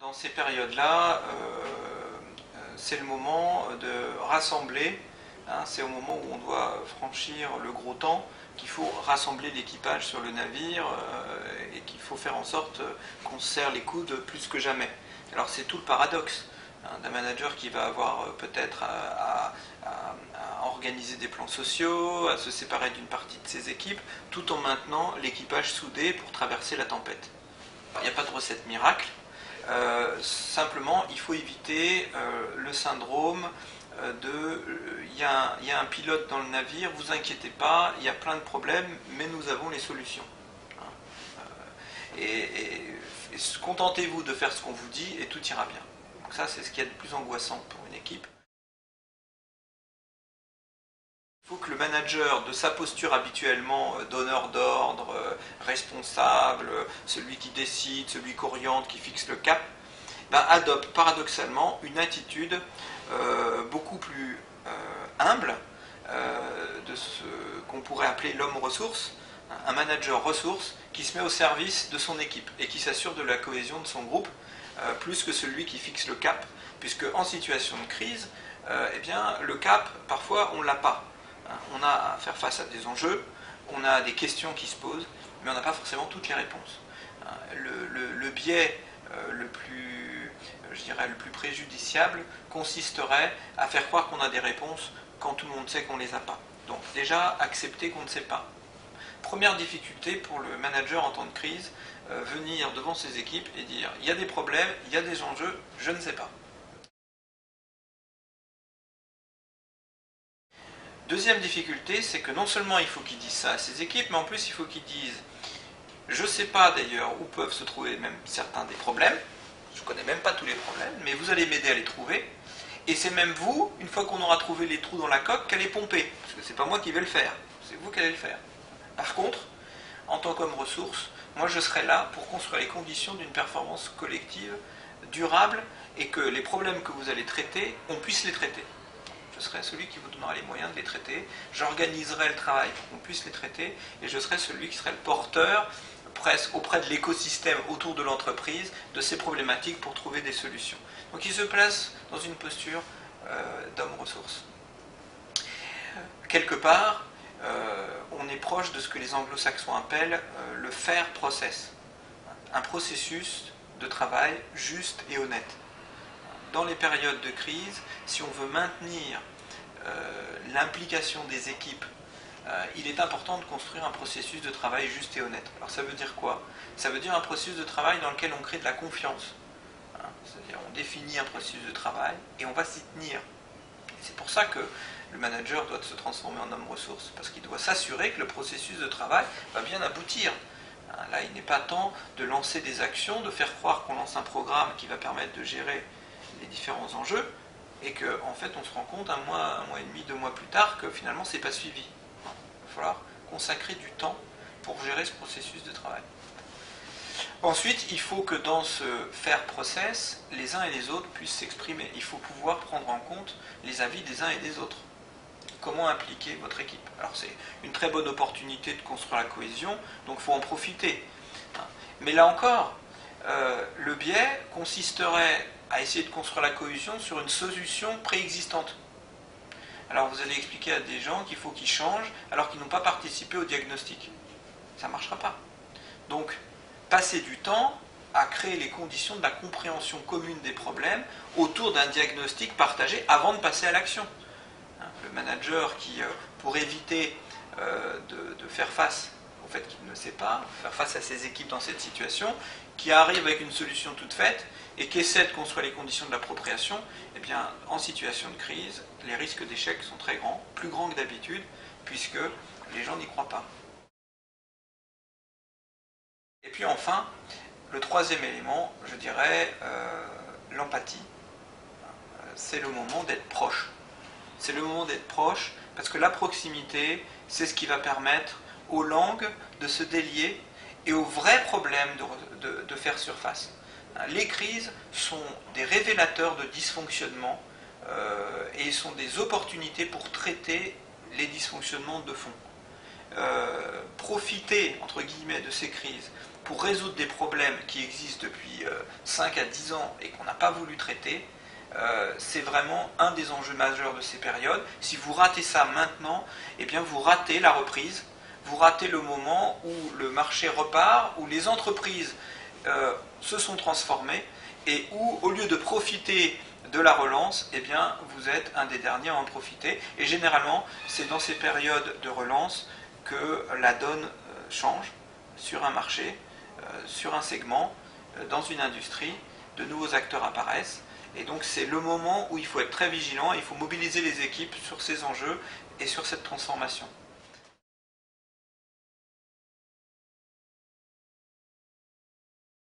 Dans ces périodes-là, c'est le moment de rassembler, c'est au moment où on doit franchir le gros temps qu'il faut rassembler l'équipage sur le navire et qu'il faut faire en sorte qu'on se serre les coudes plus que jamais. Alors c'est tout le paradoxe d'un manager qui va avoir peut-être à organiser des plans sociaux, à se séparer d'une partie de ses équipes, tout en maintenant l'équipage soudé pour traverser la tempête. Il n'y a pas de recette miracle. Simplement, il faut éviter le syndrome il y a un pilote dans le navire, vous inquiétez pas, il y a plein de problèmes, mais nous avons les solutions. Et contentez-vous de faire ce qu'on vous dit et tout ira bien. Donc ça, c'est ce qu'il y a de plus angoissant pour une équipe. Il faut que le manager, de sa posture habituellement donneur d'ordre, responsable, celui qui décide, celui qui oriente, qui fixe le cap, adopte paradoxalement une attitude beaucoup plus humble de ce qu'on pourrait appeler l'homme ressource, un manager ressource qui se met au service de son équipe et qui s'assure de la cohésion de son groupe plus que celui qui fixe le cap, puisque en situation de crise, le cap, parfois, on ne l'a pas. On a à faire face à des enjeux, on a des questions qui se posent, mais on n'a pas forcément toutes les réponses. Le biais le plus préjudiciable consisterait à faire croire qu'on a des réponses quand tout le monde sait qu'on ne les a pas. Donc déjà, accepter qu'on ne sait pas. Première difficulté pour le manager en temps de crise, venir devant ses équipes et dire « il y a des problèmes, il y a des enjeux, je ne sais pas ». Deuxième difficulté, c'est que non seulement il faut qu'il dise ça à ses équipes, mais en plus il faut qu'il dise « je ne sais pas d'ailleurs où peuvent se trouver même certains des problèmes, je ne connais même pas tous les problèmes, mais vous allez m'aider à les trouver, et c'est même vous, une fois qu'on aura trouvé les trous dans la coque, qu'allez pomper, parce que c'est pas moi qui vais le faire, c'est vous qui allez le faire. Par contre, en tant qu'homme ressource, moi je serai là pour construire les conditions d'une performance collective durable et que les problèmes que vous allez traiter, on puisse les traiter. Je serai celui qui vous donnera les moyens de les traiter, j'organiserai le travail pour qu'on puisse les traiter, et je serai celui qui serait le porteur, presque auprès de l'écosystème autour de l'entreprise, de ces problématiques pour trouver des solutions. Donc il se place dans une posture d'homme ressource. Quelque part, on est proche de ce que les anglo-saxons appellent le fair process, un processus de travail juste et honnête. Dans les périodes de crise, si on veut maintenir l'implication des équipes, il est important de construire un processus de travail juste et honnête. Alors ça veut dire quoi? Ça veut dire un processus de travail dans lequel on crée de la confiance. C'est-à-dire on définit un processus de travail et on va s'y tenir. C'est pour ça que le manager doit se transformer en homme ressource, parce qu'il doit s'assurer que le processus de travail va bien aboutir. Là, il n'est pas temps de lancer des actions, de faire croire qu'on lance un programme qui va permettre de gérer les différents enjeux, et qu'en fait on se rend compte un mois et demi, 2 mois plus tard que finalement c'est pas suivi. Il va falloir consacrer du temps pour gérer ce processus de travail. Ensuite, il faut que dans ce fair process, les uns et les autres puissent s'exprimer. Il faut pouvoir prendre en compte les avis des uns et des autres. Comment impliquer votre équipe? Alors c'est une très bonne opportunité de construire la cohésion, donc il faut en profiter. Mais là encore, le biais consisterait à essayer de construire la cohésion sur une solution préexistante. Alors vous allez expliquer à des gens qu'il faut qu'ils changent alors qu'ils n'ont pas participé au diagnostic. Ça ne marchera pas. Donc, passer du temps à créer les conditions de la compréhension commune des problèmes autour d'un diagnostic partagé avant de passer à l'action. Le manager qui, pour éviter de faire face au fait qu'il ne sait pas, faire face à ses équipes dans cette situation, qui arrive avec une solution toute faite et qui essaie de construire les conditions de l'appropriation, eh bien, en situation de crise, les risques d'échec sont très grands, plus grands que d'habitude, puisque les gens n'y croient pas. Et puis enfin, le troisième élément, je dirais, l'empathie. C'est le moment d'être proche. C'est le moment d'être proche parce que la proximité, c'est ce qui va permettre aux langues de se délier et aux vrais problèmes de faire surface. Les crises sont des révélateurs de dysfonctionnement et sont des opportunités pour traiter les dysfonctionnements de fond. Profiter, entre guillemets, de ces crises pour résoudre des problèmes qui existent depuis 5 à 10 ans et qu'on n'a pas voulu traiter, c'est vraiment un des enjeux majeurs de ces périodes. Si vous ratez ça maintenant, eh bien vous ratez la reprise, vous ratez le moment où le marché repart, où les entreprises se sont transformées et où, au lieu de profiter de la relance, eh bien, vous êtes un des derniers à en profiter. Et généralement, c'est dans ces périodes de relance que la donne change sur un marché, sur un segment, dans une industrie, de nouveaux acteurs apparaissent. Et donc c'est le moment où il faut être très vigilant, il faut mobiliser les équipes sur ces enjeux et sur cette transformation.